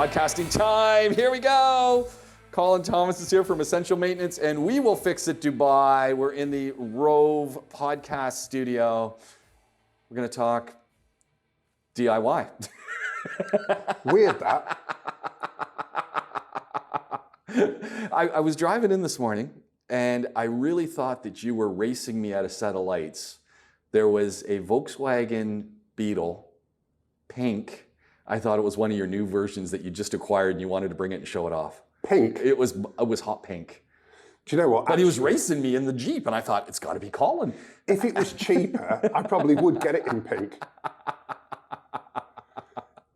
Podcasting time. Here we go. Colin Thomas is here from Essential Maintenance, and we will fix it Dubai. We're in the Rove podcast studio. We're going to talk DIY. Weird that. I was driving in this morning, and I really thought that you were racing me at a set of lights. There was a Volkswagen Beetle, pink. I thought it was one of your new versions that you just acquired and you wanted to bring it and show it off. Pink? It was hot pink. Do you know what? But he was racing me in the Jeep, and I thought, it's got to be Colin. If it was cheaper, I probably would get it in pink.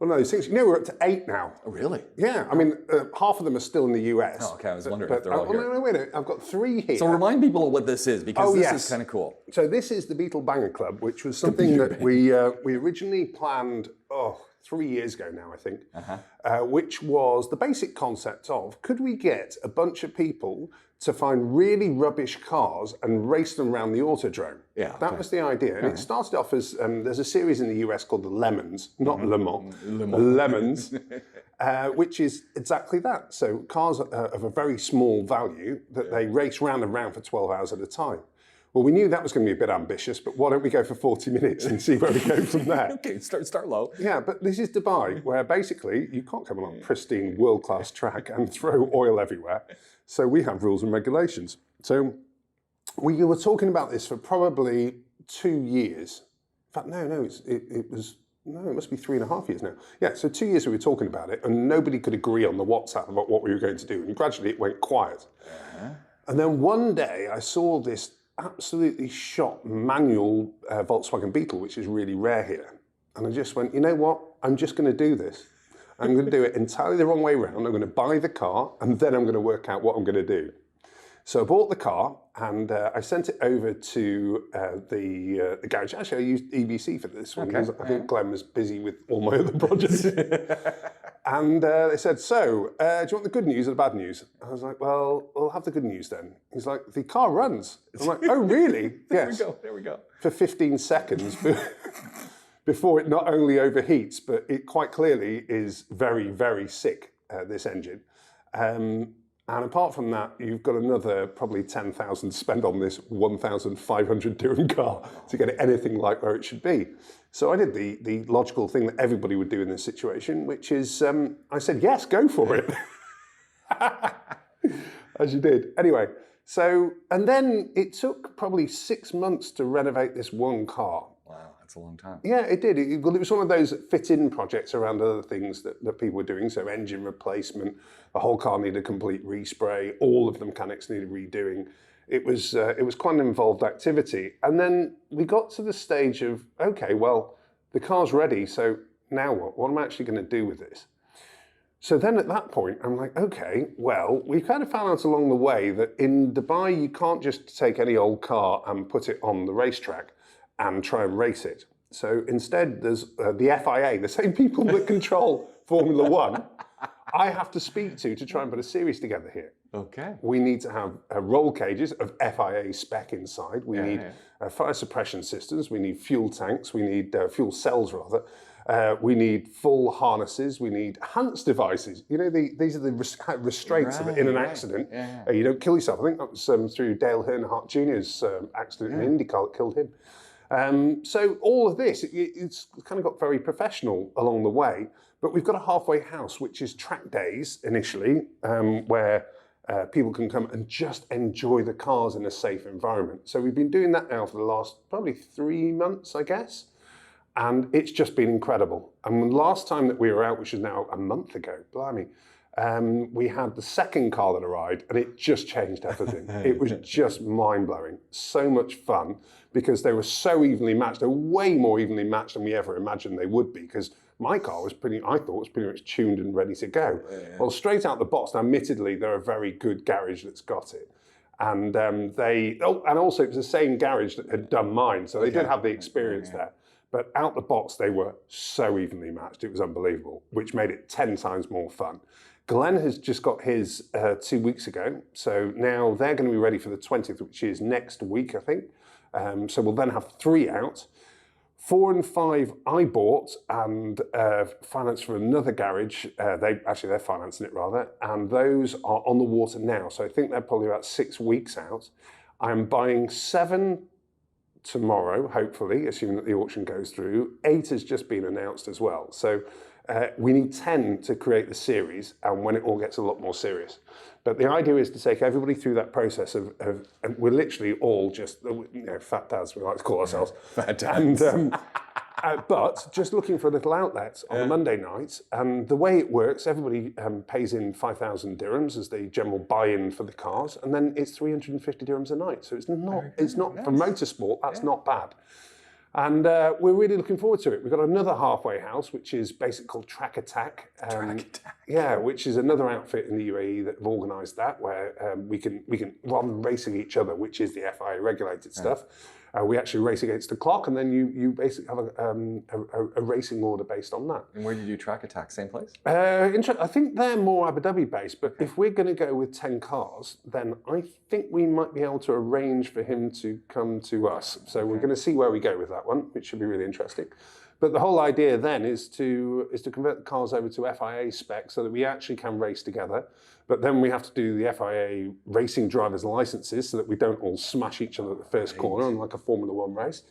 Well, no, these things, we're up to 8 now. Oh, really? Yeah, I mean, half of them are still in the US. Oh, okay, I was wondering if they're all here. No, wait a minute, I've got 3 here. So remind people of what this is, because this is kind of cool. So this is the Beetle Banger Club, which was something that we originally planned, 3 years ago now, I think, which was the basic concept of, could we get a bunch of people to find really rubbish cars and race them around the Autodrome? Yeah, that was the idea. And it started off as, there's a series in the US called the Lemons, not Le Mans, Lemons, which is exactly that. So cars of a very small value that they race round and round for 12 hours at a time. Well, we knew that was going to be a bit ambitious, but why don't we go for 40 minutes and see where we go from there? Okay, start low. Yeah, but this is Dubai, where basically you can't come along a pristine world-class track and throw oil everywhere. So we have rules and regulations. So we were talking about this for probably 2 years. In fact, it must be 3.5 years now. Yeah, so 2 years we were talking about it, and nobody could agree on the WhatsApp about what we were going to do. And gradually it went quiet. And then one day I saw this absolutely shot manual Volkswagen Beetle, which is really rare here. And I just went, you know what? I'm just going to do this. I'm going to do it entirely the wrong way around. I'm going to buy the car, and then I'm going to work out what I'm going to do. So I bought the car, and I sent it over to the garage. Actually, I used EBC for this one, because I think Glenn was busy with all my other projects. And they said, so, do you want the good news or the bad news? I was like, well, we'll have the good news then. He's like, the car runs. I'm like, oh, really? Yes. There we go. For 15 seconds before it not only overheats, but it quite clearly is very, very sick, this engine. And apart from that, you've got another probably 10,000 to spend on this 1,500 dirham car to get it anything like where it should be. So I did the logical thing that everybody would do in this situation, which is I said, yes, go for it. As you did. Anyway, so, and then it took probably 6 months to renovate this one car. Wow, that's a long time. Yeah, it did. It was one of those fit-in projects around other things that people were doing. So engine replacement, the whole car needed a complete respray, all of the mechanics needed redoing. It was quite an involved activity. And then we got to the stage of, okay, well, the car's ready, so now what? What am I actually going to do with this? So then at that point, I'm like, okay, well, we kind of found out along the way that in Dubai, you can't just take any old car and put it on the racetrack and try and race it. So instead, there's the FIA, the same people that control Formula One, I have to speak to try and put a series together here. Okay. We need to have roll cages of FIA spec inside. We need fire suppression systems. We need fuel tanks. We need fuel cells, rather. We need full harnesses. We need Hans devices. You know, these are the restraints so that in an accident, you don't kill yourself. I think that was through Dale Earnhardt Jr.'s accident in IndyCar that killed him. So all of this, it's kind of got very professional along the way. But we've got a halfway house, which is track days initially, where people can come and just enjoy the cars in a safe environment. So we've been doing that now for the last probably 3 months, I guess. And it's just been incredible. And the last time that we were out, which is now a month ago, blimey, we had the second car that arrived, and it just changed everything. It was just mind-blowing. So much fun, because they were so evenly matched. They were way more evenly matched than we ever imagined they would be, because my car was I thought was pretty much tuned and ready to go. Well, straight out the box, now admittedly, they're a very good garage that's got it. And and also it was the same garage that had done mine, so they did have the experience there. But out the box, they were so evenly matched. It was unbelievable, which made it 10 times more fun. Glenn has just got his 2 weeks ago. So now they're going to be ready for the 20th, which is next week, I think. So we'll then have 3 out. 4 and 5 I bought and financed for another garage. They're financing it rather, and those are on the water now. So I think they're probably about 6 weeks out. I'm buying 7 tomorrow, hopefully, assuming that the auction goes through. 8 has just been announced as well. So we need 10 to create the series, and when it all gets a lot more serious. But the idea is to take everybody through that process of and we're literally all just, fat dads, we like to call ourselves. Fat dads. And, but just looking for a little outlet on a Monday night. And the way it works, everybody pays in 5,000 dirhams as the general buy-in for the cars, and then it's 350 dirhams a night. So it's not for motorsport, that's not bad. And we're really looking forward to it. We've got another halfway house, which is basically called Track Attack. Track Attack. Yeah, which is another outfit in the UAE that have organised that, where we can, rather than racing each other, which is the FIA regulated stuff, we actually race against the clock, and then you basically have a racing order based on that. And where did you Track Attack? Same place? I think they're more Abu Dhabi based, but if we're going to go with 10 cars, then I think we might be able to arrange for him to come to us. So we're going to see where we go with that one, which should be really interesting. But the whole idea then is to convert the cars over to FIA spec so that we actually can race together. But then we have to do the FIA racing drivers' licenses so that we don't all smash each other at the first corner on like a Formula One race.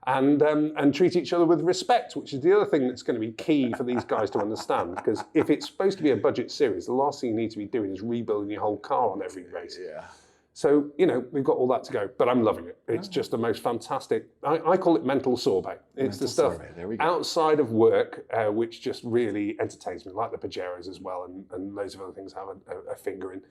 And treat each other with respect, which is the other thing that's going to be key for these guys to understand. Because if it's supposed to be a budget series, the last thing you need to be doing is rebuilding your whole car on every race. Yeah. So, we've got all that to go, but I'm loving it. It's just the most fantastic, I call it mental sorbet. It's the stuff outside of work, which just really entertains me, like the Pajeros as well, and loads of other things have a finger in.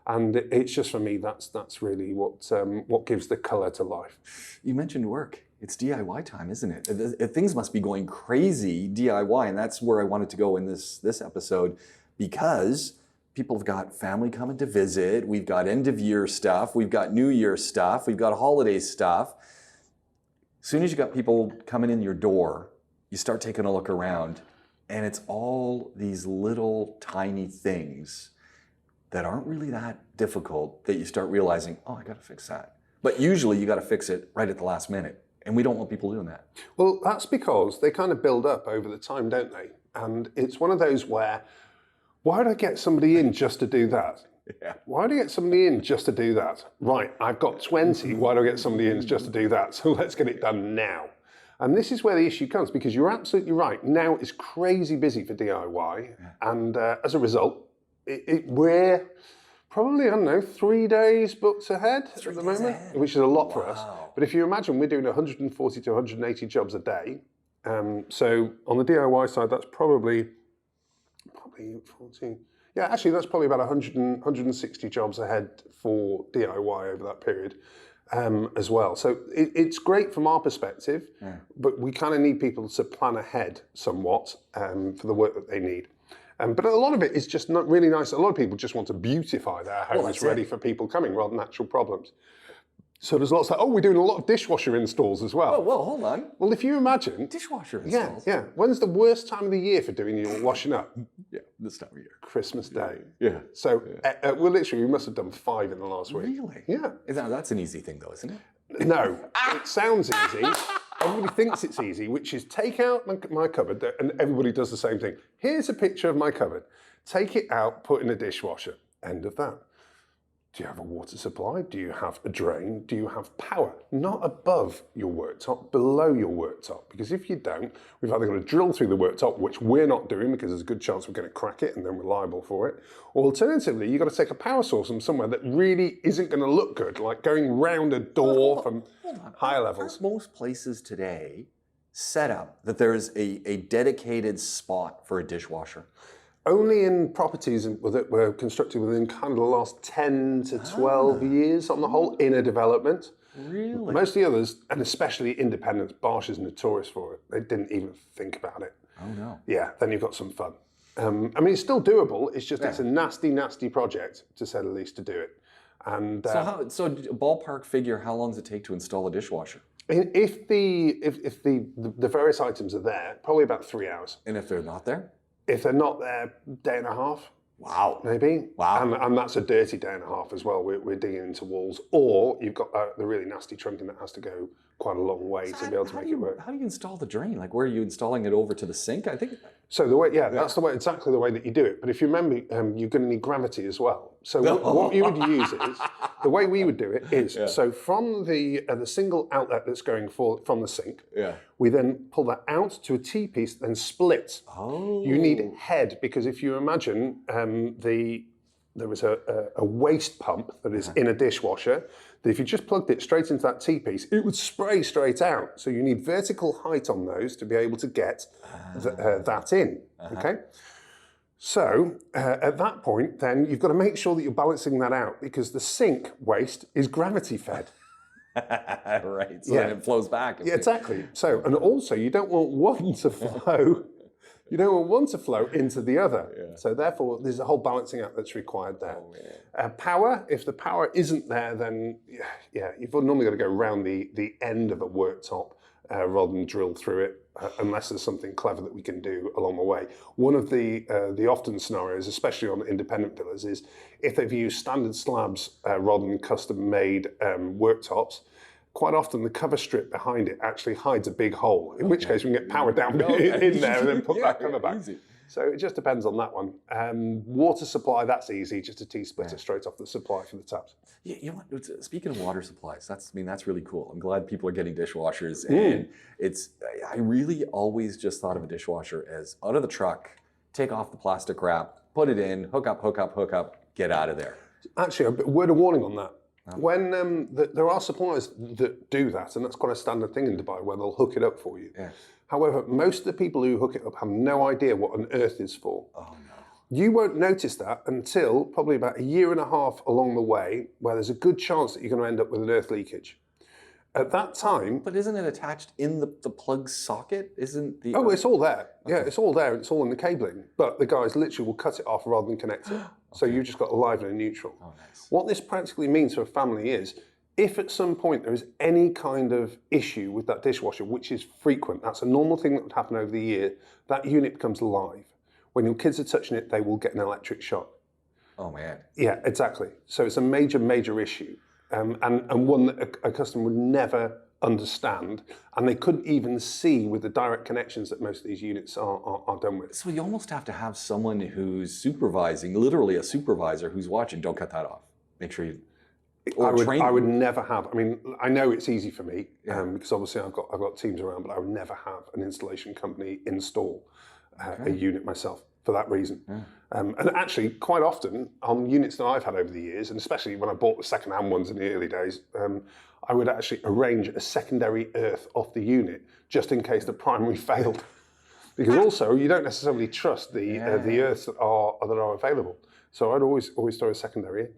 And it's just, for me, that's really what gives the colour to life. You mentioned work. It's DIY time, isn't it? Things must be going crazy DIY, and that's where I wanted to go in this episode, because people have got family coming to visit, we've got end of year stuff, we've got New Year stuff, we've got holiday stuff. As soon as you got people coming in your door, you start taking a look around, and it's all these little tiny things that aren't really that difficult that you start realizing, oh, I gotta fix that. But usually you gotta fix it right at the last minute, and we don't want people doing that. Well, that's because they kind of build up over the time, don't they? And it's one of those where, why would I get somebody in just to do that? Yeah. Why do I get somebody in just to do that? Right, I've got 20, why do I get somebody in just to do that? So let's get it done now. And this is where the issue comes, because you're absolutely right. Now it's crazy busy for DIY, and as a result, we're probably, 3 days booked ahead at the moment, which is a lot for us. But if you imagine, we're doing 140 to 180 jobs a day. So on the DIY side, that's probably 14. Yeah, actually, that's probably about 160 jobs ahead for DIY over that period as well. So it's great from our perspective, but we kind of need people to plan ahead somewhat for the work that they need. But a lot of it is just not really nice. A lot of people just want to beautify their homes ready for people coming rather than actual problems. So there's lots of, we're doing a lot of dishwasher installs as well. Well, hold on. Well, if you imagine... Dishwasher installs? Yeah. When's the worst time of the year for doing your washing up? Yeah, this time of year. Christmas Day. Yeah. So, we must have done 5 in the last week. Really? Yeah. That's an easy thing though, isn't it? No, it sounds easy. Everybody thinks it's easy, which is take out my cupboard, and everybody does the same thing. Here's a picture of my cupboard. Take it out, put in a dishwasher. End of that. Do you have a water supply? Do you have a drain? Do you have power? Not above your worktop, below your worktop. Because if you don't, we've either got to drill through the worktop, which we're not doing because there's a good chance we're going to crack it and then we're liable for it. Or alternatively, you've got to take a power source from somewhere that really isn't going to look good, like going round a door from higher levels. Aren't most places today set up that there is a dedicated spot for a dishwasher? Only in properties that were constructed within kind of the last 10 to 12 years on the whole in a development. Really? Most of the others, and especially independents, Bosch is notorious for it. They didn't even think about it. Oh no. Yeah, then you've got some fun. It's still doable. It's just it's a nasty, nasty project, to say the least, to do it. And so ballpark figure, how long does it take to install a dishwasher? If the various items are there, probably about 3 hours. And if they're not there? If they're not there, day and a half. Wow. maybe. Wow. And that's a dirty day and a half as well. We're digging into walls. Or you've got the really nasty trunking that has to go quite a long way to be able to make it work. How do you install the drain? Like, where are you installing it over to the sink? I think. So the way, that's the way, exactly the way that you do it. But if you remember, you're going to need gravity as well. So what you would use is, the way we would do it is, so from the single outlet that's going from the sink, we then pull that out to a T-piece, then split. Oh. You need head, because if you imagine there was a waste pump that is in a dishwasher, that if you just plugged it straight into that T-piece, it would spray straight out. So you need vertical height on those to be able to get that in, okay? So at that point, then you've got to make sure that you're balancing that out, because the sink waste is gravity fed. Right, so then it flows back. Yeah, exactly. So, and also you don't want one to flow. You don't want one to flow into the other. Yeah. So therefore, there's a whole balancing act that's required there. Oh, power, if the power isn't there, then you've normally got to go around the end of a worktop rather than drill through it, unless there's something clever that we can do along the way. One of the often scenarios, especially on independent villas, is if they've used standard slabs rather than custom-made worktops, quite often the cover strip behind it actually hides a big hole, in which case we can get power down in there and then put that cover back. Easy. So it just depends on that one. Water supply, that's easy, just a T-splitter straight off the supply for the taps. You know what, speaking of water supplies, that's really cool. I'm glad people are getting dishwashers, and I really always just thought of a dishwasher as out of the truck, take off the plastic wrap, put it in, hook up, get out of there. Actually, a word of warning on that. When there are suppliers that do that, and that's quite a standard thing in Dubai, where they'll hook it up for you. Yeah. However, most of the people who hook it up have no idea what an earth is for. Oh, no. You won't notice that until probably about a year and a half along the way, where there's a good chance that you're going to end up with an earth leakage. At that time... But isn't it attached in the plug socket? Isn't the... Oh, it's all there. Okay. Yeah, it's all there. It's all in the cabling. But the guys literally will cut it off rather than connect it. Okay. So you've just got a live and a neutral. Oh, nice. What this practically means for a family is, if at some point there is any kind of issue with that dishwasher, which is frequent, that's a normal thing that would happen over the year, that unit becomes live. When your kids are touching it, they will get an electric shock. Oh, man. Yeah, exactly. So it's a major, major issue. And one that a customer would never understand, and they couldn't even see with the direct connections that most of these units are done with. So you almost have to have someone who's supervising, literally a supervisor who's watching, don't cut that off. Make sure you... I would never have. I mean, I know it's easy for me because obviously I've got teams around, but I would never have an installation company install a unit myself for that reason. Yeah. And actually, quite often on units that I've had over the years, and especially when I bought the second-hand ones in the early days, I would actually arrange a secondary earth off the unit just in case the primary failed, because also you don't necessarily trust the earths that are available. So I'd always throw a secondary in.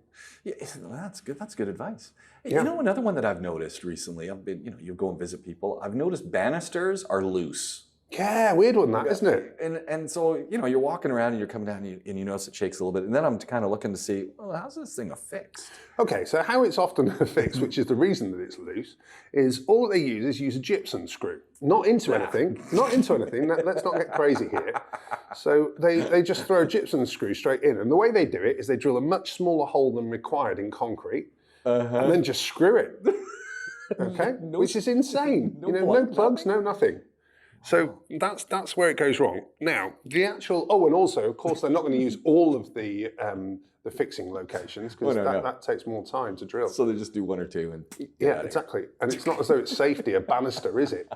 Yeah, that's good. That's good advice. You know, another one that I've noticed recently, I've been, you go and visit people, I've noticed banisters are loose. Yeah, weird one that, isn't it? And so, you're walking around and you're coming down and you notice it shakes a little bit. And then I'm kind of looking to see, well, how's this thing affixed? Okay, so how it's often affixed, which is the reason that it's loose, is all they use a gypsum screw. Not into anything, let's not get crazy here. So they just throw a gypsum screw straight in. And the way they do it is they drill a much smaller hole than required in concrete, and then just screw it. Okay, which is insane. No plugs, no nothing. So that's where it goes wrong. Now, the actual, and also, of course, they're not going to use all of the fixing locations, because that takes more time to drill. So they just do one or two and yeah, exactly. And it's not as though it's safety, a banister, is it?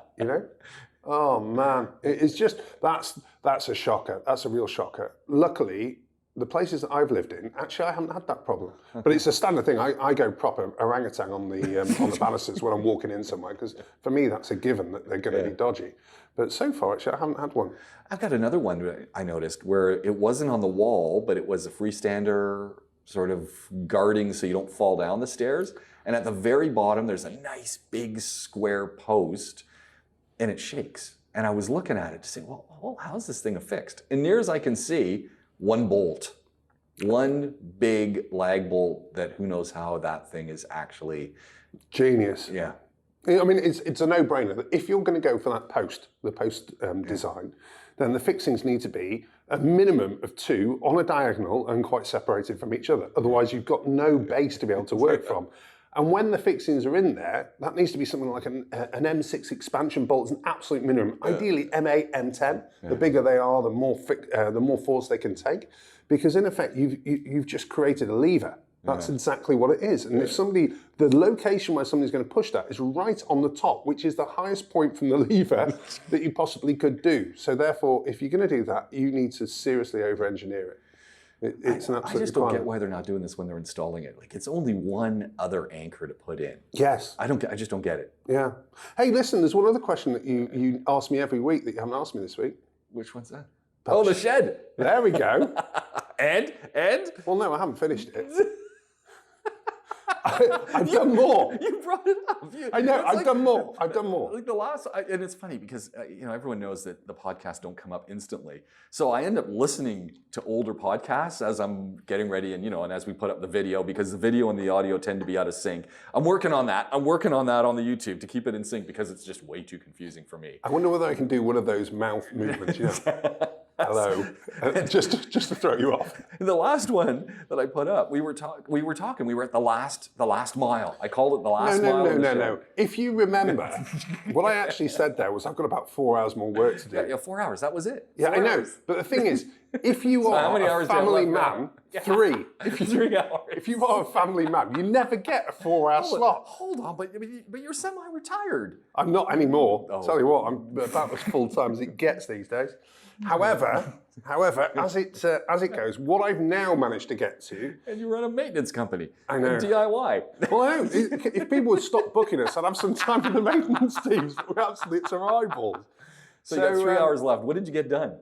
Oh man, it's just, that's a shocker. That's a real shocker. Luckily, the places that I've lived in, actually, I haven't had that problem. But it's a standard thing. I go proper orangutan on the banisters when I'm walking in somewhere, because for me, that's a given that they're going to be dodgy. But so far, actually, I haven't had one. I've got another one I noticed where it wasn't on the wall, but it was a freestander sort of guarding so you don't fall down the stairs. And at the very bottom, there's a nice big square post, and it shakes. And I was looking at it to say, well, how's this thing affixed? And near as I can see, one bolt, one big lag bolt that who knows how that thing is actually... Genius. Yeah. I mean, it's a no-brainer that if you're going to go for that the post design, then the fixings need to be a minimum of 2 on a diagonal and quite separated from each other. Otherwise, you've got no base to be able to work from. And when the fixings are in there, that needs to be something like an M6 expansion bolt as an absolute minimum. Ideally, M8, M10. The bigger they are, the more force they can take. Because in effect, you've just created a lever. That's exactly what it is. And if the location where somebody's going to push that is right on the top, which is the highest point from the lever that you possibly could do. So therefore, if you're going to do that, you need to seriously over-engineer it. It's an absolute I just don't get why they're not doing this when they're installing it. Like, it's only one other anchor to put in. Yes. I just don't get it. Yeah. Hey, listen, there's one other question that you ask me every week that you haven't asked me this week. Which one's that? Oh, the shed. There we go. And? Well, no, I haven't finished it. I've done more. You brought it up. I know. I've done more. Like the last, and it's funny because everyone knows that the podcasts don't come up instantly. So I end up listening to older podcasts as I'm getting ready, and as we put up the video, because the video and the audio tend to be out of sync. I'm working on that. on the YouTube to keep it in sync because it's just way too confusing for me. I wonder whether I can do one of those mouth movements. Hello, just to throw you off. The last one that I put up, we were talking. We were at the last mile. I called it the last mile. No. If you remember, what I actually said there was I've got about 4 hours more work to do. Yeah, 4 hours. That was it. Yeah, I know. But the thing is, if you are a family man, 3. 3 hours. If you are a family man, you never get a 4-hour slot. Hold on, but you're semi-retired. I'm not anymore. Oh. Tell you what, I'm about as full time as it gets these days. However, as it goes, what I've now managed to get to, and you run a maintenance company. I know. DIY. Well, I know. If people would stop booking us, I'd have some time for the maintenance teams. We're absolute eyeballs. So you got 3 hours left. What did you get done?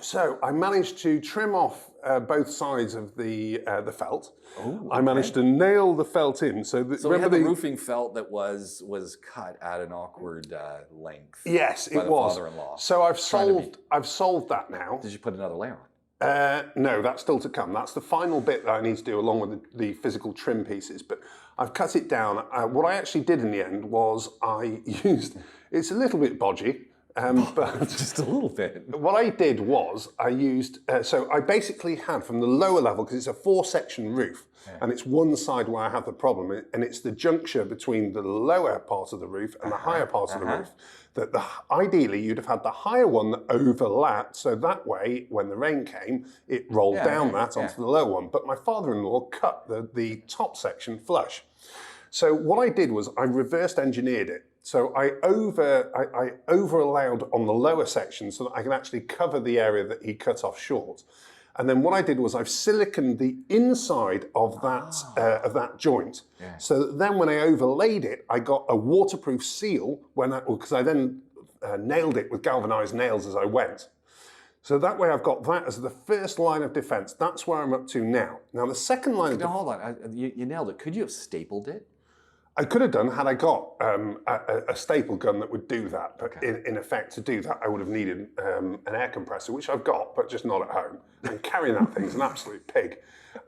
So I managed to trim off both sides of the felt. Ooh, I managed to nail the felt in. So we had the roofing felt that was cut at an awkward length. Yes, it was. Father-in-law. So I've solved that now. Did you put another layer on? No, that's still to come. That's the final bit that I need to do along with the physical trim pieces. But I've cut it down. What I actually did in the end was I used. It's a little bit bodgy. But just a little bit. What I did was I used, so I basically had from the lower level, because it's a 4-section roof, and it's one side where I have the problem, and it's the juncture between the lower part of the roof and the higher part of the roof, that ideally you'd have had the higher one that overlapped, so that way when the rain came, it rolled down onto the lower one. But my father-in-law cut the top section flush. So what I did was I reversed engineered it. So I over allowed on the lower section so that I can actually cover the area that he cut off short. And then what I did was I've siliconed the inside of that joint. Yeah. So that then when I overlaid it, I got a waterproof seal because I then nailed it with galvanized nails as I went. So that way I've got that as the first line of defense. That's where I'm up to now. Now the second line of defense. Hold on, you nailed it. Could you have stapled it? I could have done had I got a staple gun that would do that, but in effect to do that I would have needed an air compressor, which I've got, but just not at home. And carrying that thing's an absolute pig.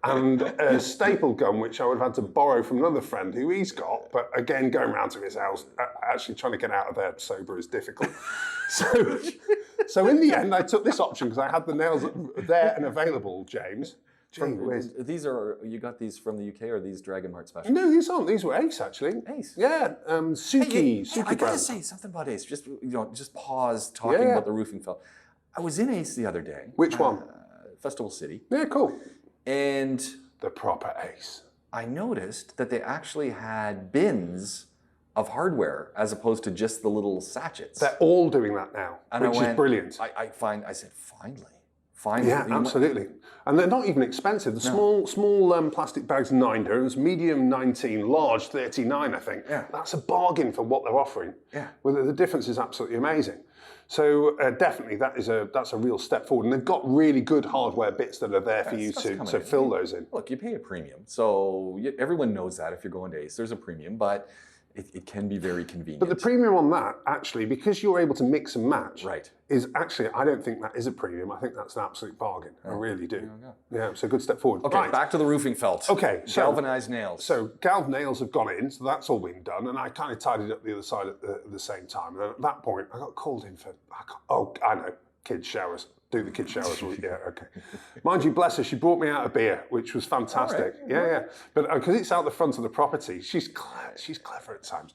And a staple gun, which I would have had to borrow from another friend who he's got, but again, going round to his house, actually trying to get out of there sober is difficult. So in the end, I took this option because I had the nails there and available, James. You got these from the UK, or are these Dragon Heart special? No, these aren't. These were Ace, actually. Ace? Yeah, Suki. I gotta say something about Ace. Just pause talking about the roofing felt. I was in Ace the other day. Which one? Festival City. Yeah, cool. And the proper Ace. I noticed that they actually had bins of hardware as opposed to just the little sachets. They're all doing that now, which is brilliant. I said, finally. Yeah, absolutely. And they're not even expensive. The small plastic bags, £9, medium 19, large 39, I think. Yeah. That's a bargain for what they're offering. Yeah. Well, the difference is absolutely amazing. So definitely that's a real step forward. And they've got really good hardware bits that are there for you to fill those in. Look, you pay a premium. So everyone knows that if you're going to Ace, there's a premium, but it can be very convenient. But the premium on that, actually, because you're able to mix and match, right, is actually, I don't think that is a premium. I think that's an absolute bargain. I really do. Yeah, it's a good step forward. Okay, back to the roofing felt. Okay, so galvanized nails. So galv nails have gone in, so that's all been done, and I kind of tidied up the other side at the same time. And then at that point, I got called in for, I know, kids' showers. do the kids' showers. Yeah, okay. Mind you, bless her, she brought me out a beer, which was fantastic. Right. Yeah. But because it's out the front of the property, she's clever at times.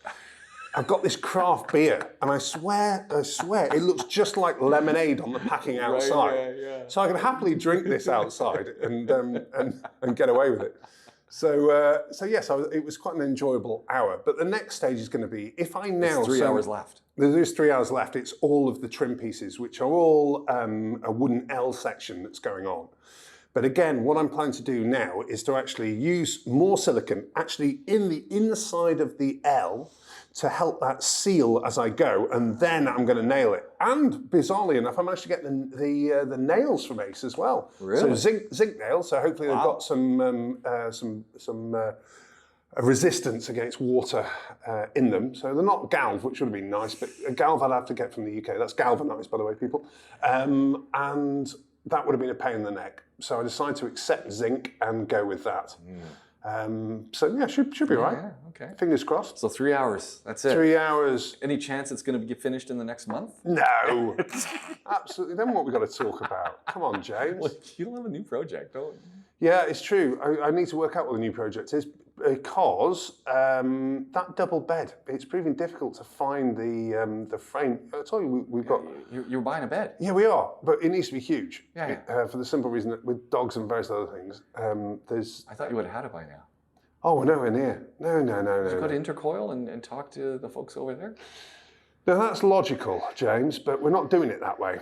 I've got this craft beer, and I swear, it looks just like lemonade on the packing outside. Right, yeah. So I can happily drink this outside and get away with it. So yes, it was quite an enjoyable hour. But the next stage is going to be, if I now... There's 3 hours left. There's 3 hours left. It's all of the trim pieces, which are all a wooden L section that's going on. But again, what I'm planning to do now is to actually use more silicone, actually in the inside of the L, to help that seal as I go, and then I'm going to nail it. And bizarrely enough, I managed to get the nails from Ace as well. Really? So zinc nails. So hopefully they've got some resistance against water in them. So they're not galv, which would have been nice, but a galv I'd have to get from the UK. That's galvanised, by the way, people. And that would have been a pain in the neck. So I decided to accept zinc and go with that. So yeah, should be right. Yeah, okay. Fingers crossed. So 3 hours, that's it. 3 hours. Any chance it's going to get finished in the next month? No. Absolutely. Then what we got to talk about? Come on, James. Well, you don't have a new project, don't you? Yeah, it's true. I need to work out what the new project is, because that double bed, it's proving difficult to find the frame. I told you we've got... You're buying a bed. Yeah, we are, but it needs to be huge. Yeah. For the simple reason that with dogs and various other things, there's... I thought you would have had it by now. Oh, we're nowhere near. No. Just go to Intercoil and talk to the folks over there? Now that's logical, James, but we're not doing it that way.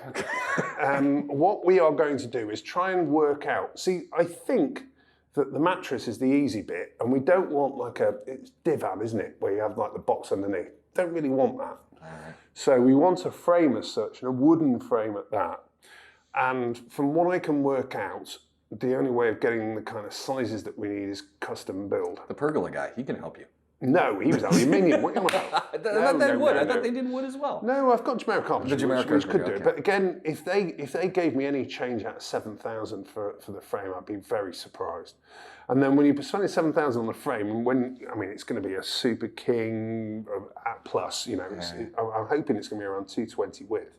What we are going to do is try and work out... See, I think that the mattress is the easy bit, and we don't want like it's divan, isn't it, where you have like the box underneath. Don't really want that. Right. So we want a frame as such, and a wooden frame at that. And from what I can work out, the only way of getting the kind of sizes that we need is custom build. The pergola guy, he can help you. No, he was aluminium. What are you on about? I thought they would. I thought they did wood as well. No, I've got Jamaica carpentry, which could do it. Okay. But again, if they gave me any change out of 7,000 for the frame, I'd be very surprised. And then when you're spending 7,000 on the frame, and it's going to be a Super King at plus. You know, I'm hoping it's going to be around 220 width.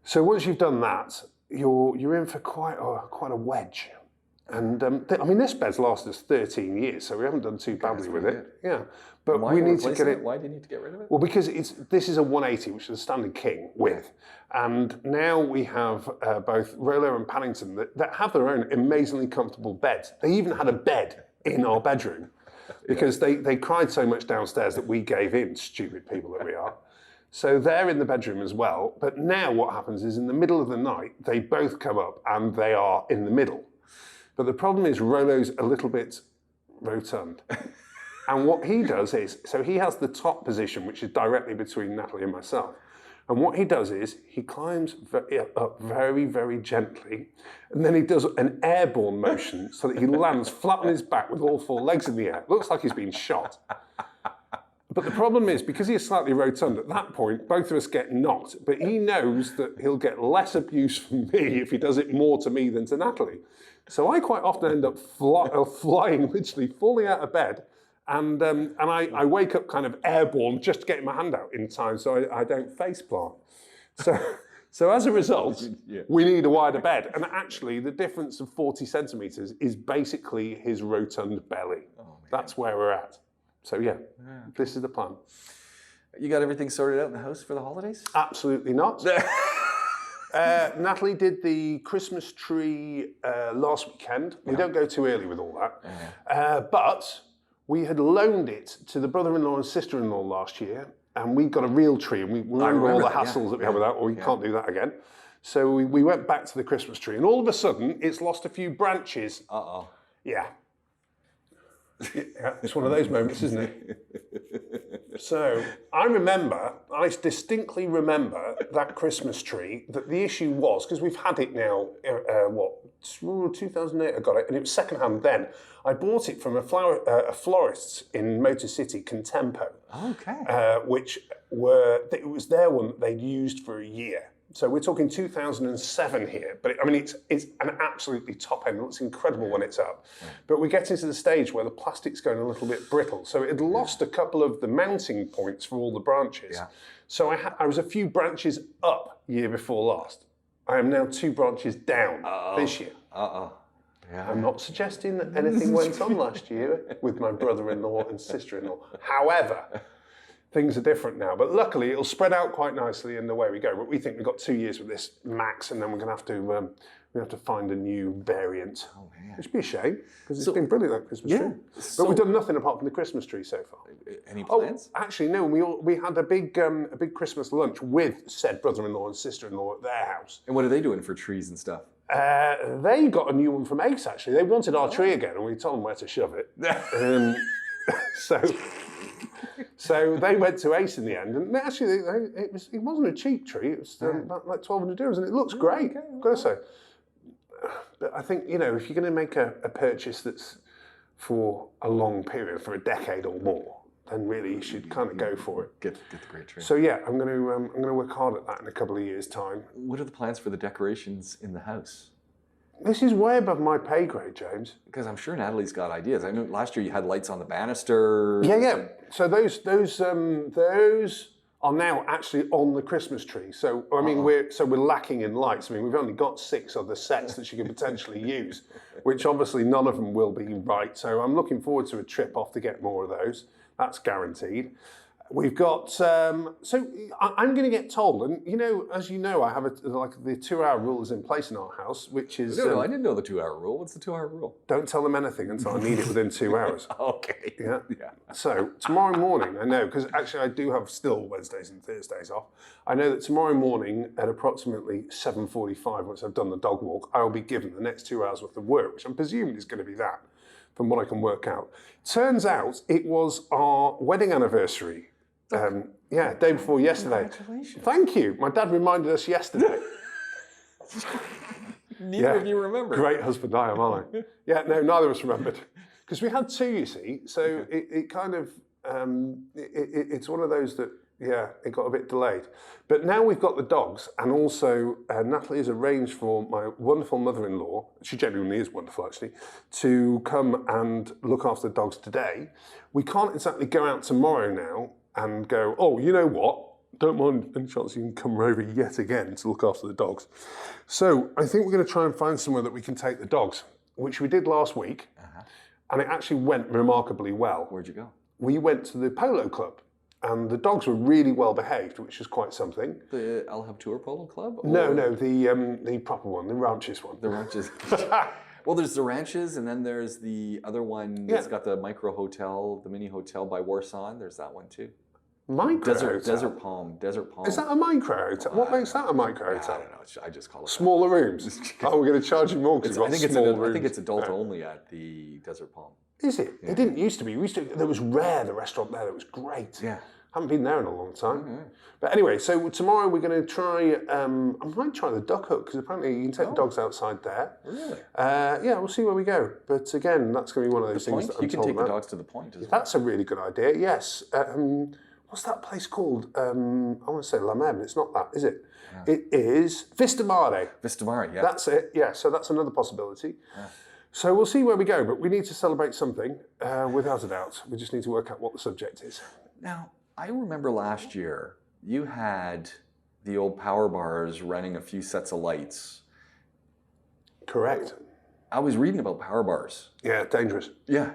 So once you've done that, you're in for quite a wedge. And this bed's lasted us 13 years, so we haven't done too badly with it. Yeah, but we need to get it. Why do you need to get rid of it? Well, because this is a 180, which is a standard king width, and now we have both Rollo and Paddington that have their own amazingly comfortable beds. They even had a bed in our bedroom because they cried so much downstairs that we gave in. Stupid people that we are. So they're in the bedroom as well. But now what happens is in the middle of the night, they both come up and they are in the middle. But the problem is Rollo's a little bit rotund. And what he does is, so he has the top position, which is directly between Natalie and myself. And what he does is, he climbs up very, very gently, and then he does an airborne motion so that he lands flat on his back with all 4 legs in the air. Looks like he's been shot. But the problem is, because he is slightly rotund, at that point, both of us get knocked. But he knows that he'll get less abuse from me if he does it more to me than to Natalie. So I quite often end up flying, literally falling out of bed, and I wake up kind of airborne just getting my hand out in time so I don't face plant. So as a result, we need a wider bed. And actually, the difference of 40 centimetres is basically his rotund belly. That's where we're at. So yeah, this is the plan. You got everything sorted out in the house for the holidays? Absolutely not. Natalie did the Christmas tree last weekend. We don't go too early with all that. But we had loaned it to the brother-in-law and sister-in-law last year, and we got a real tree, and we remember all the hassles that we had with that, or we can't do that again. So we went back to the Christmas tree, and all of a sudden, it's lost a few branches. Uh-oh. Yeah. Yeah, it's one of those moments, isn't it? So I distinctly remember that Christmas tree, that the issue was, because we've had it now, 2008 I got it, and it was secondhand then. I bought it from a florist's in Motor City, Contempo. Okay. It was their one that they'd used for a year. So we're talking 2007 here, but it's an absolutely top end. It looks incredible when it's up. But we're getting to the stage where the plastic's going a little bit brittle. So it had lost a couple of the mounting points for all the branches. Yeah. So I was a few branches up year before last. I am now 2 branches down this year. Yeah. I'm not suggesting that anything went on last year with my brother-in-law and sister-in-law. However, things are different now. But luckily, it'll spread out quite nicely in the way we go. But we think we've got 2 years with this max, and then we're going to have to find a new variant. Oh man, which would be a shame because it's been brilliant, that Christmas tree. But we've done nothing apart from the Christmas tree so far. Any plans? Oh, actually, no. We had a big Christmas lunch with said brother-in-law and sister-in-law at their house. And what are they doing for trees and stuff? They got a new one from Ace, actually. They wanted our tree again, and we told them where to shove it. So they went to Ace in the end, and actually it wasn't a cheap tree. It was about like $1,200, and it looks great. I've got to say. But I think, if you're going to make a purchase that's for a long period, for a decade or more, then really you should kind of go for it. Get the great tree. So yeah, I'm going to work hard at that in a couple of years' time. What are the plans for the decorations in the house? This is way above my pay grade, James. Because I'm sure Natalie's got ideas. I know last year you had lights on the banister. Yeah. So those are now actually on the Christmas tree. So I mean, we're lacking in lights. I mean, we've only got 6 other sets that you could potentially use, which obviously none of them will be right. So I'm looking forward to a trip off to get more of those. That's guaranteed. We've got, so I'm going to get told, and as you know, I have the 2-hour rule is in place in our house, which is... No, I didn't know the 2-hour rule. What's the 2-hour rule? Don't tell them anything until I need it within 2 hours. Okay. Yeah. So tomorrow morning, I know, because actually I do have still Wednesdays and Thursdays off. I know that tomorrow morning at approximately 7:45, once I've done the dog walk, I'll be given the next 2 hours worth of work, which I'm presuming is going to be that, from what I can work out. Turns out it was our wedding anniversary. Day before yesterday. Congratulations. Thank you. My dad reminded us yesterday. Neither of you remember. Great husband I am, aren't I? Yeah, no, neither of us remembered. Because we had 2, you see, so it kind of, it's one of those that, it got a bit delayed. But now we've got the dogs, and also Natalie has arranged for my wonderful mother-in-law, she genuinely is wonderful actually, to come and look after the dogs today. We can't exactly go out tomorrow now and go, oh, you know what? Don't mind any chance you can come over yet again to look after the dogs. So I think we're going to try and find somewhere that we can take the dogs, which we did last week, and it actually went remarkably well. Where'd you go? We went to the polo club, and the dogs were really well behaved, which is quite something. The I'll Have Tour Polo Club? Or? No, the proper one, the ranches one. The ranches. Well, there's the ranches, and then there's the other one that's got the micro hotel, the mini hotel by Warsaw. There's that one too. Desert Palm. Is that a micro hotel? What makes that a micro hotel? I don't know. I just call it smaller rooms. Oh, we're going to charge you more because I think it's adult only at the Desert Palm. Is it? Yeah. It didn't used to be. There was Rare, the restaurant there. That was great. Yeah. Haven't been there in a long time. But anyway, so tomorrow we're going to try. I might try the duck hook because apparently you can take the dogs outside there. Really? We'll see where we go. But again, that's going to be one of those things that I'm you can told take about. the dogs to the point as well. That's a really good idea. Yes. What's that place called? I want to say La Mer, but it's not that, is it? Yeah. It is Vista Mare. Vista Mare, yeah. That's it. Yeah. So that's another possibility. Yeah. So we'll see where we go, but we need to celebrate something, without a doubt. We just need to work out what the subject is. Now, I remember last year, you had the old power bars running a few sets of lights. Correct. I was reading about power bars. Yeah, dangerous. Yeah.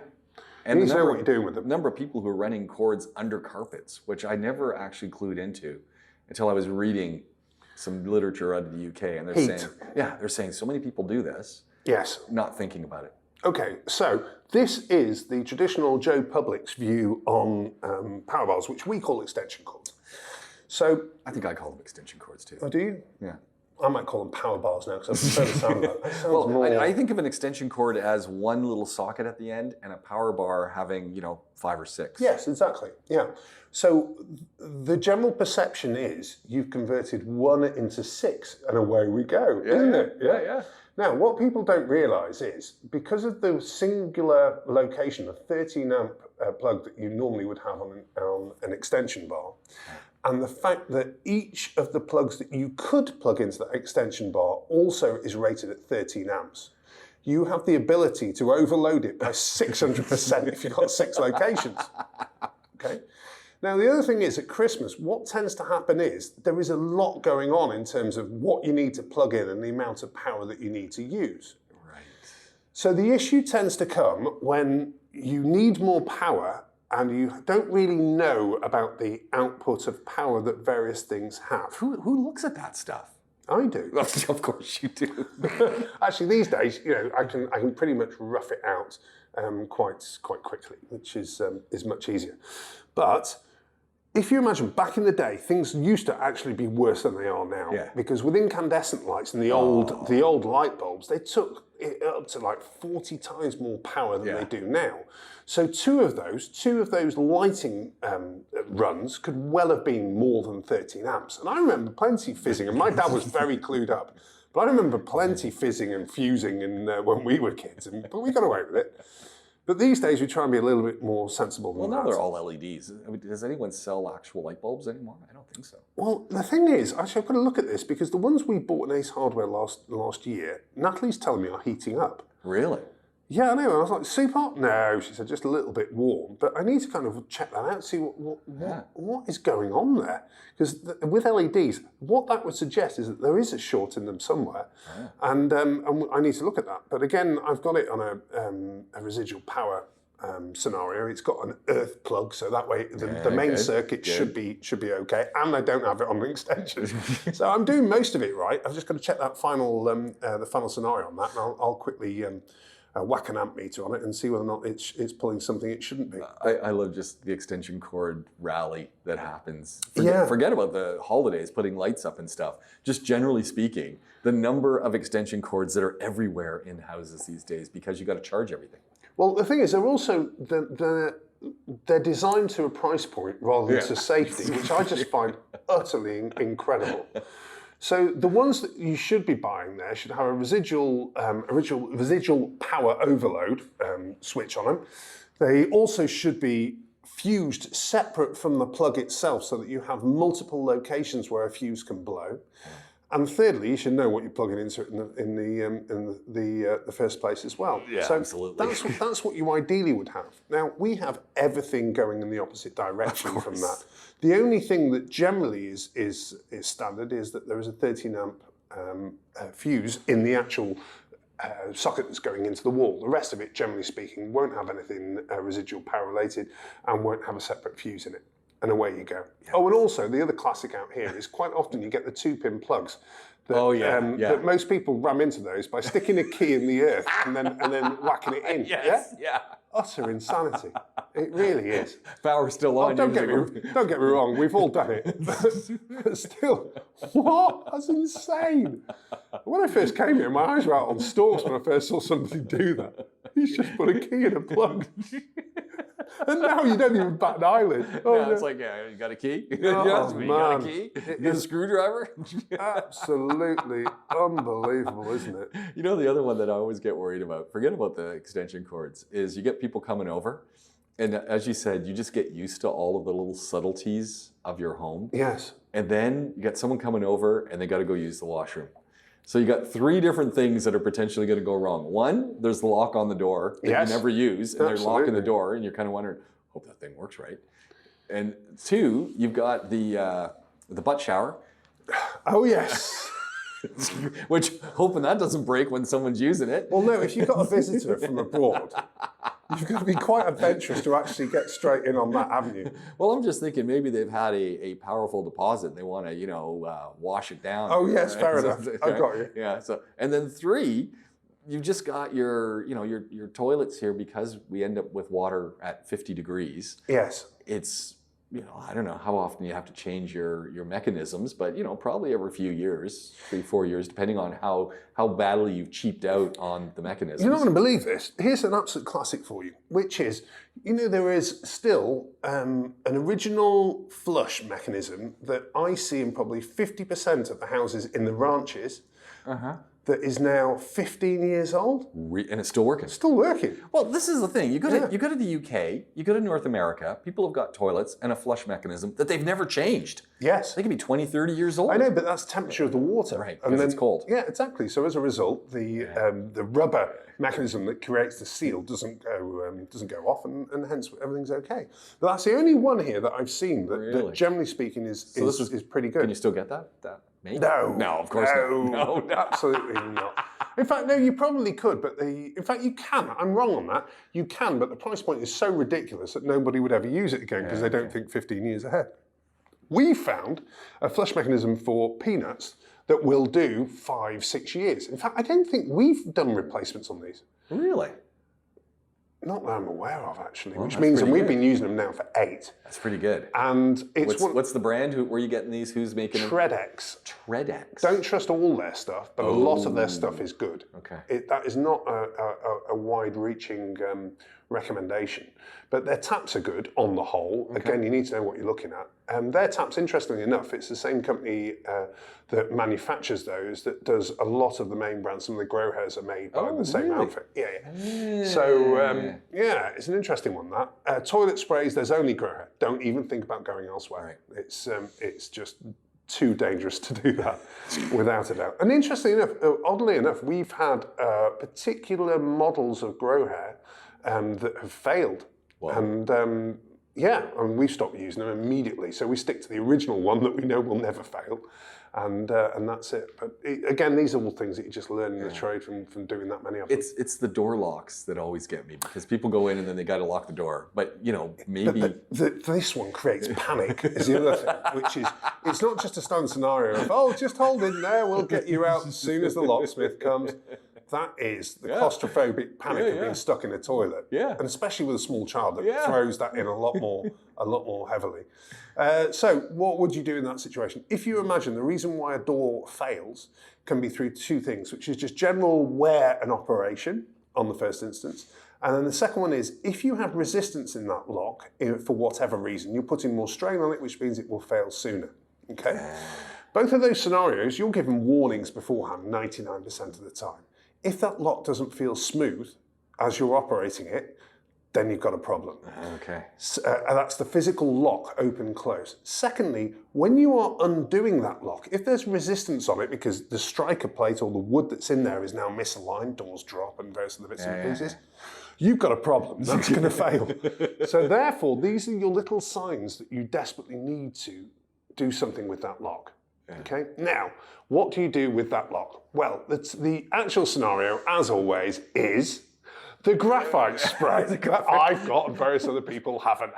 And you need to know what you're doing with them. The number of people who are running cords under carpets, which I never actually clued into until I was reading some literature out of the UK. And they're saying so many people do this. Yes. Not thinking about it. Okay, so this is the traditional Joe Public's view on power bars, which we call extension cords. So I think I call them extension cords too. Oh, do you? Yeah. I might call them power bars now because I prefer the sound of that. Well, I think of an extension cord as one little socket at the end and a power bar having, 5 or 6. Yes, exactly. Yeah. So the general perception is you've converted 1 into 6 and away we go, isn't it? Yeah. Now, what people don't realise is because of the singular location, the 13 amp plug that you normally would have on an extension bar, and the fact that each of the plugs that you could plug into that extension bar also is rated at 13 amps, you have the ability to overload it by 600% if you've got 6 locations. Okay. Now, the other thing is, at Christmas, what tends to happen is there is a lot going on in terms of what you need to plug in and the amount of power that you need to use. Right. So the issue tends to come when you need more power and you don't really know about the output of power that various things have. Who looks at that stuff? I do. Of course you do. Actually, these days, I can pretty much rough it out quite quickly, which is much easier. But if you imagine back in the day, things used to actually be worse than they are now. Yeah. Because with incandescent lights and the old light bulbs, they took it up to like 40 times more power than they do now. So two of those lighting runs could well have been more than 13 amps. And I remember plenty fizzing, and my dad was very clued up. But I remember plenty fizzing and fusing when we were kids, but we got away with it. But these days we try and be a little bit more sensible than that. Well, now they're all LEDs. I mean, does anyone sell actual light bulbs anymore? I don't think so. Well, the thing is, actually, I've got to look at this because the ones we bought in Ace Hardware last year, Natalie's telling me are heating up. Really? Yeah, I know. I was like, super hot? No, she said, just a little bit warm. But I need to kind of check that out, see what is going on there. Because with LEDs, what that would suggest is that there is a short in them somewhere. And I need to look at that. But again, I've got it on a residual power scenario. It's got an earth plug, so that way the main circuit should be okay. And I don't have it on the extension. So I'm doing most of it right. I've just got to check that the final scenario on that, and I'll quickly whack an amp meter on it and see whether or not it's pulling something it shouldn't be. I love just the extension cord rally that happens. Forget about the holidays, putting lights up and stuff. Just generally speaking, the number of extension cords that are everywhere in houses these days because you got to charge everything. Well, the thing is, they're also they're designed to a price point rather than to safety, which I just find utterly incredible. So the ones that you should be buying there should have a residual power overload switch on them. They also should be fused separate from the plug itself so that you have multiple locations where a fuse can blow. And thirdly, you should know what you're plugging into in the first place as well. Yeah, so absolutely. That's what you ideally would have. Now, we have everything going in the opposite direction from that. The only thing that generally is standard is that there is a 13 amp fuse in the actual socket that's going into the wall. The rest of it, generally speaking, won't have anything residual power related and won't have a separate fuse in it. And away you go. Yeah. Oh, and also the other classic out here is quite often you get the 2-pin plugs. That, that most people ram into those by sticking a key in the earth and then whacking it in. Yeah. Utter insanity. It really is. Power's still on. Don't get me wrong. We've all done it. But still, what? That's insane. When I first came here, my eyes were out on stalks when I first saw somebody do that. He's just put a key in a plug. And now you don't even bat an eyelid. It's like, you got a key? You got a key? You got a screwdriver? Absolutely unbelievable, isn't it? You know, the other one that I always get worried about, forget about the extension cords, is you get people coming over, and as you said, you just get used to all of the little subtleties of your home. Yes. And then you got someone coming over, and they got to go use the washroom. So you got 3 different things that are potentially going to go wrong. One, there's the lock on the door that you never use, and they're locking the door, and you're kind of wondering, hope that thing works right. And 2, you've got the butt shower. Oh yes. Which, hoping that doesn't break when someone's using it. Well, no, if you've got a visitor from abroad, you've got to be quite adventurous to actually get straight in on that avenue. Well, I'm just thinking maybe they've had a powerful deposit and they want to, wash it down. Oh, yes, fair enough. I've got you. Yeah. So, and then 3, you've just got your toilets here because we end up with water at 50 degrees. Yes. It's, I don't know how often you have to change your mechanisms, but probably every few years, 3-4 years, depending on how badly you've cheaped out on the mechanisms. You're not going to believe this. Here's an absolute classic for you, which is, there is still an original flush mechanism that I see in probably 50% of the houses in the ranches. that is now 15 years old. And it's still working. Still working. Well, this is the thing. You go to the UK, you go to North America, people have got toilets and a flush mechanism that they've never changed. Yes. They can be 20, 30 years old. I know, but that's temperature of the water. Right, because it's cold. Yeah, exactly. So as a result, the rubber mechanism that creates the seal doesn't go off, and hence everything's okay. But that's the only one here that I've seen that generally speaking is pretty good. Can you still get that? Maybe? No. No, of course not. No. Absolutely not. In fact, no, you probably could, but in fact, you can. I'm wrong on that. You can, but the price point is so ridiculous that nobody would ever use it again because they don't think 15 years ahead. We found a flush mechanism for peanuts that will do 5-6 years. In fact, I don't think we've done replacements on these. Really? Not that I'm aware of, actually, Well, which means that pretty we've good. been using them now for 8. That's pretty good. And it's What's the brand? Where are you getting these? Who's making them? Tredex. Tredex. Don't trust all their stuff, but a lot of their stuff is good. Okay. That is not a wide-reaching recommendation, but their taps are good on the whole. Okay. Again, you need to know what you're looking at. Their taps, interestingly enough, it's the same company that manufactures those that does a lot of the main brands. Some of the grow hairs are made by the same outfit. Yeah. So, it's an interesting one, that. Toilet sprays, there's only grow hair. Don't even think about going elsewhere. Right. It's just too dangerous to do that, without a doubt. And interestingly enough, oddly enough, we've had particular models of grow hair that have failed. Wow. And we've stopped using them immediately. So we stick to the original one that we know will never fail, and that's it. But again, these are all things that you just learn in the trade from doing that many of them. It's the door locks that always get me, because people go in and then they got to lock the door. But maybe this one creates panic is the other thing, which is it's not just a standard scenario of just hold in there, we'll get you out as soon as the locksmith comes. That is the claustrophobic panic of being stuck in a toilet, and especially with a small child that throws that in a lot more heavily. So, what would you do in that situation? If you imagine the reason why a door fails can be through 2 things, which is just general wear and operation on the first instance, and then the second one is if you have resistance in that lock for whatever reason, you're putting more strain on it, which means it will fail sooner. Okay. Both of those scenarios, you're given warnings beforehand 99% of the time. If that lock doesn't feel smooth as you're operating it, then you've got a problem. Okay. And that's the physical lock, open, close. Secondly, when you are undoing that lock, if there's resistance on it because the striker plate or the wood that's in there is now misaligned, doors drop and various other bits and pieces, you've got a problem. That's going to fail. So therefore, these are your little signs that you desperately need to do something with that lock. Okay. Now, what do you do with that lock? Well, the actual scenario, as always, is the graphite spray that I've got and various other people haven't.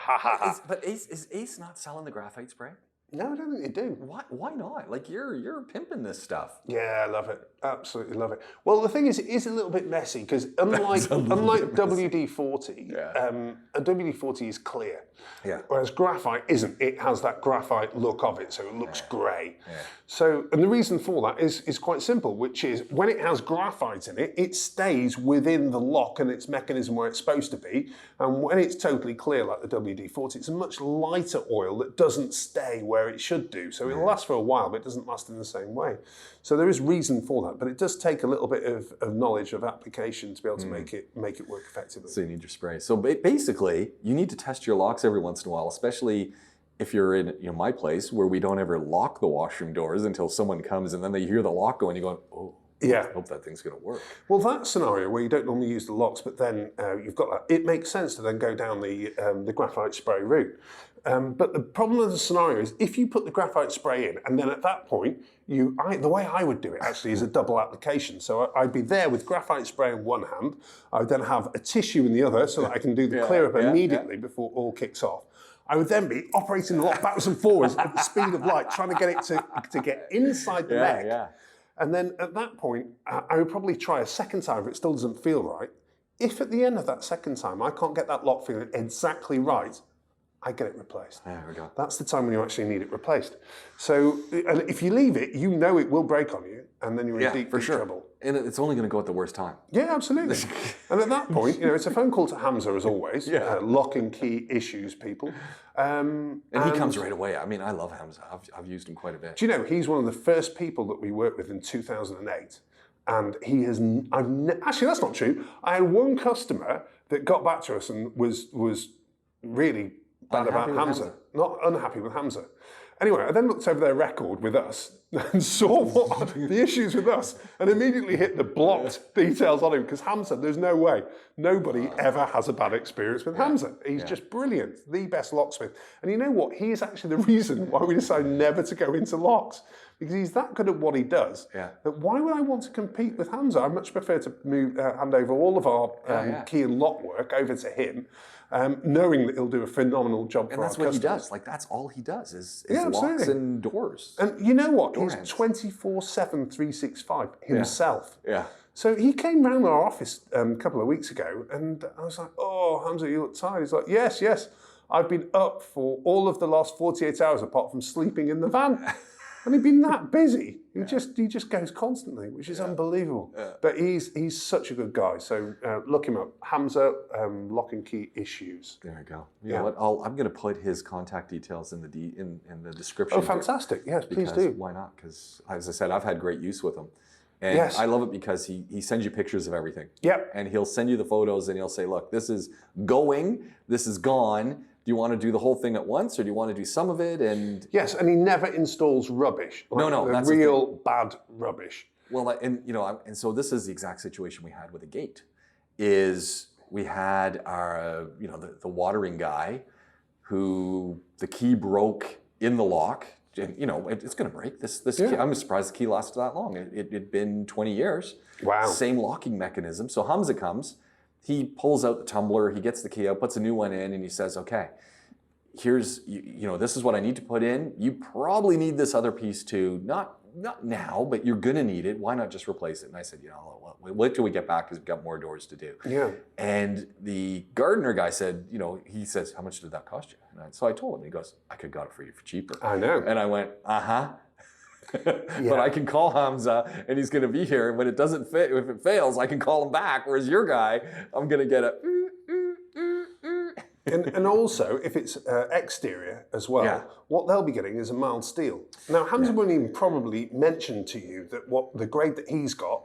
But is Ace not selling the graphite spray? No, I don't think they do. Why not? Like you're pimping this stuff. Yeah, I love it. Absolutely love it. Well, the thing is, it is a little bit messy because unlike WD-40, a WD-40 is clear. Yeah. Whereas graphite isn't. It has that graphite look of it, so it looks grey. Yeah. So, and the reason for that is quite simple, which is when it has graphite in it, it stays within the lock and its mechanism where it's supposed to be. And when it's totally clear, like the WD-40, it's a much lighter oil that doesn't stay where it should do. So it'll last for a while, but it doesn't last in the same way. So there is reason for that, but it does take a little bit of knowledge of application to be able to make it work effectively. So you need your spray. So basically, you need to test your locks every once in a while, especially if you're in my place where we don't ever lock the washroom doors until someone comes and then they hear the lock go and you're going, oh, I hope that thing's going to work. Well, that scenario where you don't normally use the locks, but then you've got that, it makes sense to then go down the graphite spray route. But the problem with the scenario is if you put the graphite spray in and then at that point, the way I would do it actually is a double application. So I'd be there with graphite spray in one hand, I would then have a tissue in the other so that I can do the clear up immediately before all kicks off. I would then be operating the lock backwards and forwards at the speed of light, trying to get it to get inside the neck. Yeah. And then at that point, I would probably try a second time if it still doesn't feel right. If at the end of that second time, I can't get that lock feeling exactly right, I get it replaced. There we go. That's the time when you actually need it replaced. So, and if you leave it, you know it will break on you, and then you're in deep trouble. And it's only going to go at the worst time. Yeah, absolutely. And at that point, it's a phone call to Hamza as always. Lock and key issues, people. And he comes right away. I mean, I love Hamza. I've used him quite a bit. Do you know, he's one of the first people that we worked with in 2008. And he has, actually that's not true. I had one customer that got back to us and was really bad about Hamza. Not unhappy with Hamza. Anyway, I then looked over their record with us and saw what the issues with us and immediately hit the blocked details on him because Hamza, there's no way. Nobody ever has a bad experience with Hamza. He's just brilliant, the best locksmith. And you know what? He is actually the reason why we decided never to go into locks because he's that good at what he does. That why would I want to compete with Hamza? I much prefer to hand over all of our key and lock work over to him. Knowing that he'll do a phenomenal job for our customers. And that's what he does. Like, that's all he does is locks and doors. And you know what? He's 24/7, 365 himself. So he came round our office a couple of weeks ago and I was like, oh, Hamza, you look tired. He's like, yes. I've been up for all of the last 48 hours apart from sleeping in the van. And he'd been that busy. He just goes constantly, which is unbelievable. But he's such a good guy. So look him up. Hamza, lock and key issues. There you go. You know what? I'm going to put his contact details in the description. Oh, fantastic! Yes, please do. Why not? Because as I said, I've had great use with him. And I love it because he sends you pictures of everything. And he'll send you the photos and he'll say, look, this is going, this is gone. Do you want to do the whole thing at once, or do you want to do some of it? And yes, and he never installs rubbish. Like no, that's real bad rubbish. Well, and so this is the exact situation we had with the gate. Is we had our the watering guy, who the key broke in the lock. And, it's going to break. This key, I'm surprised the key lasted that long. It'd been 20 years. Wow. Same locking mechanism. So Hamza comes. He pulls out the tumbler, he gets the key out, puts a new one in, and he says, okay, here's, this is what I need to put in. You probably need this other piece too. Not now, but you're gonna need it. Why not just replace it? And I said, wait till we get back because we've got more doors to do. And the gardener guy said, he says, how much did that cost you? And so I told him, he goes, I could got it for you for cheaper. I know. And I went, but I can call Hamza and he's going to be here. When it doesn't fit, if it fails, I can call him back. Whereas your guy, I'm going to get a. And also, if it's exterior as well, what they'll be getting is a mild steel. Now, Hamza won't even probably mention to you that the grade that he's got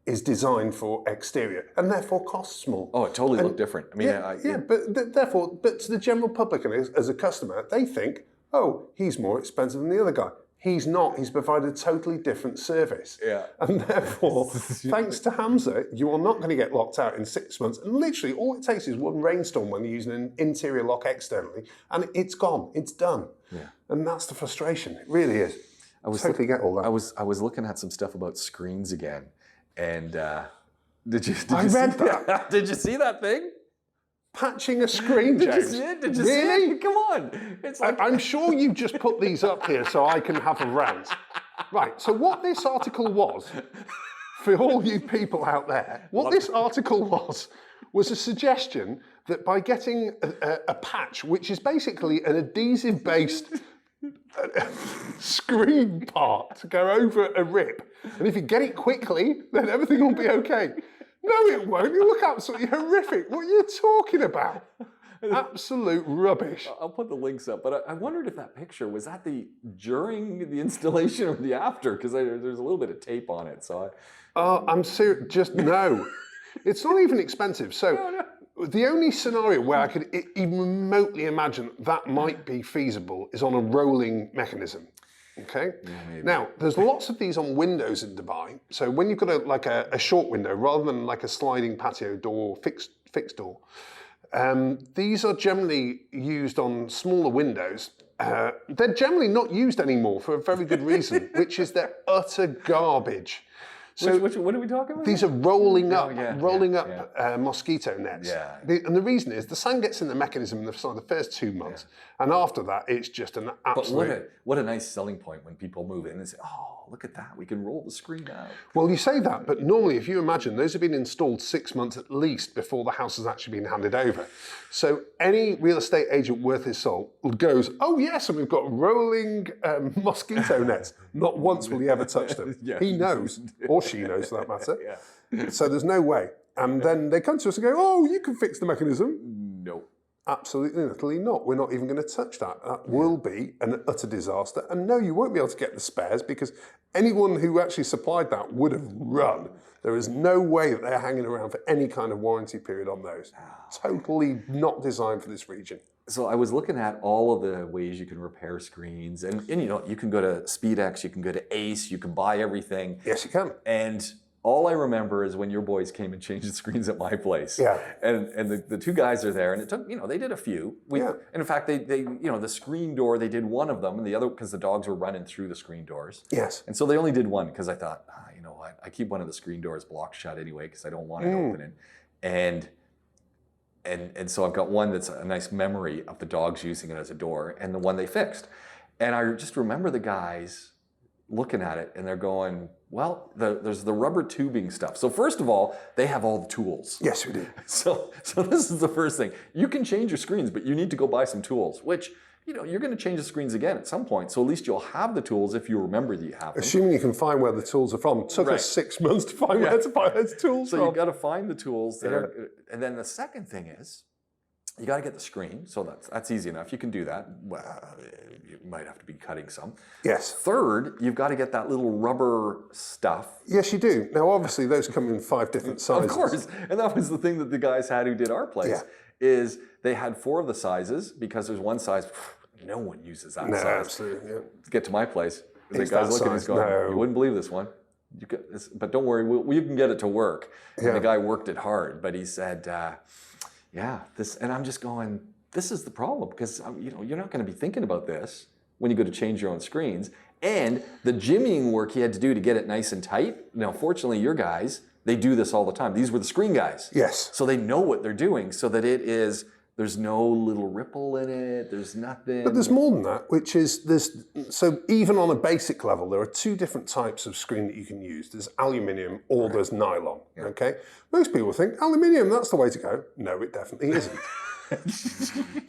is designed for exterior and therefore costs more. Oh, it totally looked different. I mean, but to the general public and as a customer, they think, oh, he's more expensive than the other guy. He's not. He's provided a totally different service. And therefore, thanks to Hamza, you are not going to get locked out in 6 months. And literally, all it takes is one rainstorm when you're using an interior lock externally, and it's gone. It's done. And that's the frustration. It really is. I totally get all that. I was looking at some stuff about screens again, and did you read that. Did you see that thing? Patching a screen, James. Did you see it? Come on. It's like... I'm sure you just put these up here so I can have a rant. Right, so what this article was, for all you people out there, what this article was a suggestion that by getting a patch, which is basically an adhesive-based screen part to go over a rip, and if you get it quickly, then everything will be okay. No, it won't. You look absolutely horrific. What are you talking about? Absolute rubbish. I'll put the links up, but I wondered if that picture was that during the installation or the after, because there's a little bit of tape on it. So I'm serious. Just no. It's not even expensive. So the only scenario where I could even remotely imagine that might be feasible is on a rolling mechanism. Okay. Now, there's lots of these on windows in Dubai. So when you've got a short window, rather than like a sliding patio door, fixed door, these are generally used on smaller windows. They're generally not used anymore for a very good reason, which is they're utter garbage. So what are we talking about? These are rolling up mosquito nets. And the reason is the sun gets in the mechanism the first 2 months, and after that it's just an absolute... But what a nice selling point when people move in and say, oh, look at that, we can roll the screen out. Well, you say that, but normally if you imagine, those have been installed 6 months at least before the house has actually been handed over. So any real estate agent worth his salt goes, oh yes, and we've got rolling mosquito nets. Not once will he ever touch them. He knows, or she knows for that matter. So there's no way. And then they come to us and go, oh, you can fix the mechanism. No. Absolutely and utterly not. We're not even going to touch that. That will be an utter disaster. And no, you won't be able to get the spares because anyone who actually supplied that would have run. There is no way that they're hanging around for any kind of warranty period on those. Totally not designed for this region. So I was looking at all of the ways you can repair screens, and you know, you can go to SpeedX, you can go to Ace, you can buy everything. Yes, you can. And all I remember is when your boys came and changed the screens at my place. Yeah. And the two guys are there, and it took, you know, they did a few. And in fact, they you know, the screen door, they did one of them, and the other, because the dogs were running through the screen doors. Yes. And so they only did one, because I thought, you know what, I keep one of the screen doors blocked shut anyway, because I don't want it opening. And so I've got one that's a nice memory of the dogs using it as a door, and the one they fixed. And I just remember the guys looking at it, and they're going, well, there's the rubber tubing stuff. So first of all, they have all the tools. Yes, we do. So this is the first thing. You can change your screens, but you need to go buy some tools, which, you know, you're going to change the screens again at some point. So at least you'll have the tools if you remember that you have them. Assuming you can find where the tools are from. It took us 6 months to find where to buy those tools from. So you've got to find the tools that are, and then the second thing is, you got to get the screen, so that's easy enough. You can do that. Well, you might have to be cutting some. Yes. Third, you've got to get that little rubber stuff. Yes, you do. Now, obviously, those come in 5 different sizes. Of course, and that was the thing that the guys had who did our place, is they had 4 of the sizes, because there's one size, no one uses that size. Absolutely, yeah. To get to my place, the It's guy's that looking, he's size. going, No. you wouldn't believe this one. You could, but don't worry, you can get it to work. And the guy worked it hard, but he said, yeah, this, and I'm just going, this is the problem, because you know, you're not going to be thinking about this when you go to change your own screens. And the jimmying work he had to do to get it nice and tight. Now, fortunately, your guys, they do this all the time. These were the screen guys. Yes. So they know what they're doing, so that it is, there's no little ripple in it, there's nothing. But there's more than that, which is, so even on a basic level, there are 2 different types of screen that you can use. There's aluminium or there's nylon, okay? Most people think, aluminium, that's the way to go. No, it definitely isn't.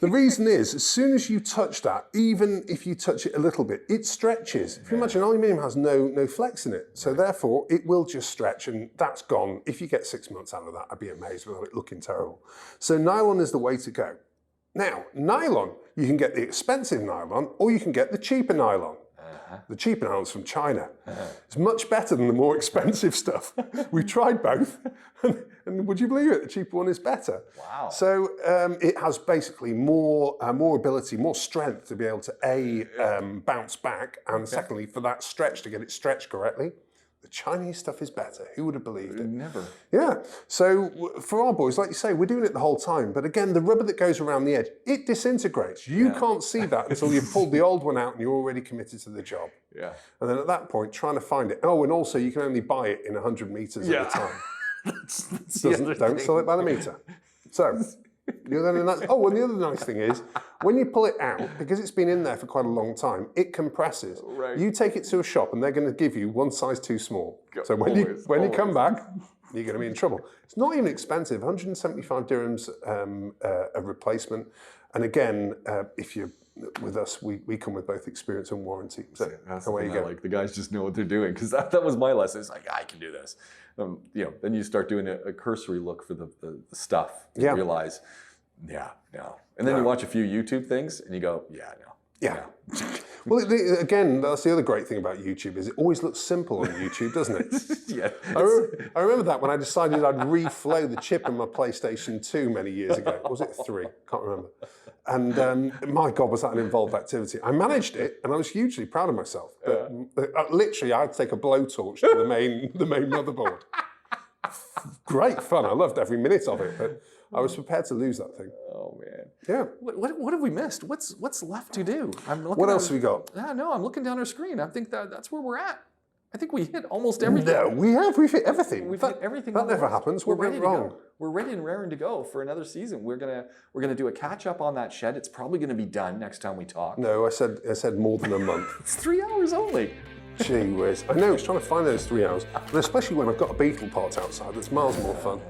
The reason is, as soon as you touch that, even if you touch it a little bit, it stretches. If you imagine, aluminium has no flex in it, so therefore it will just stretch, and that's gone. If you get 6 months out of that, I'd be amazed without it looking terrible. So nylon is the way to go. Now, nylon, you can get the expensive nylon, or you can get the cheaper nylon. The cheaper nylon's from China. It's much better than the more expensive stuff. We've tried both, and would you believe it? The cheaper one is better. Wow. So it has basically more ability, more strength to be able to bounce back, and secondly, for that stretch, to get it stretched correctly. The Chinese stuff is better. Who would have believed it? Never. Yeah. So for our boys, like you say, we're doing it the whole time. But again, the rubber that goes around the edge, it disintegrates. You can't see that until you've pulled the old one out and you're already committed to the job. Yeah. And then at that point, trying to find it. Oh, and also you can only buy it in 100 meters at a time. Don't sell it by the meter. So, you're then oh, and the other nice thing is, when you pull it out, because it's been in there for quite a long time, it compresses. Right. You take it to a shop and they're going to give you one size too small. So when you come back, you're going to be in trouble. It's not even expensive, 175 dirhams a replacement. And again, if you're with us, we come with both experience and warranty. So that's away you go. Like the guys just know what they're doing, because that was my lesson. It's like, I can do this. You know, then you start doing a cursory look for the stuff. You realize, no. And then you watch a few YouTube things and you go, no. Well, again, that's the other great thing about YouTube, is it always looks simple on YouTube, doesn't it? I remember that when I decided I'd reflow the chip in my PlayStation 2 many years ago. Was it 3? Can't remember. And my God, was that an involved activity. I managed it, and I was hugely proud of myself. But literally, I had to take a blowtorch to the main motherboard. Great fun. I loved every minute of it, but I was prepared to lose that thing. Oh man. Yeah. What have we missed? What's left to do? What else have we got? No, I'm looking down our screen. I think that's where we're at. I think we hit almost everything. No, we have. We've hit everything. We've hit everything. That never happens. What went wrong? We're ready and raring to go for another season. We're gonna do a catch up on that shed. It's probably gonna be done next time we talk. No, I said more than a month. It's 3 hours only. Gee whiz. I know, it's trying to find those 3 hours. And especially when I've got a Beetle part outside, that's miles more fun.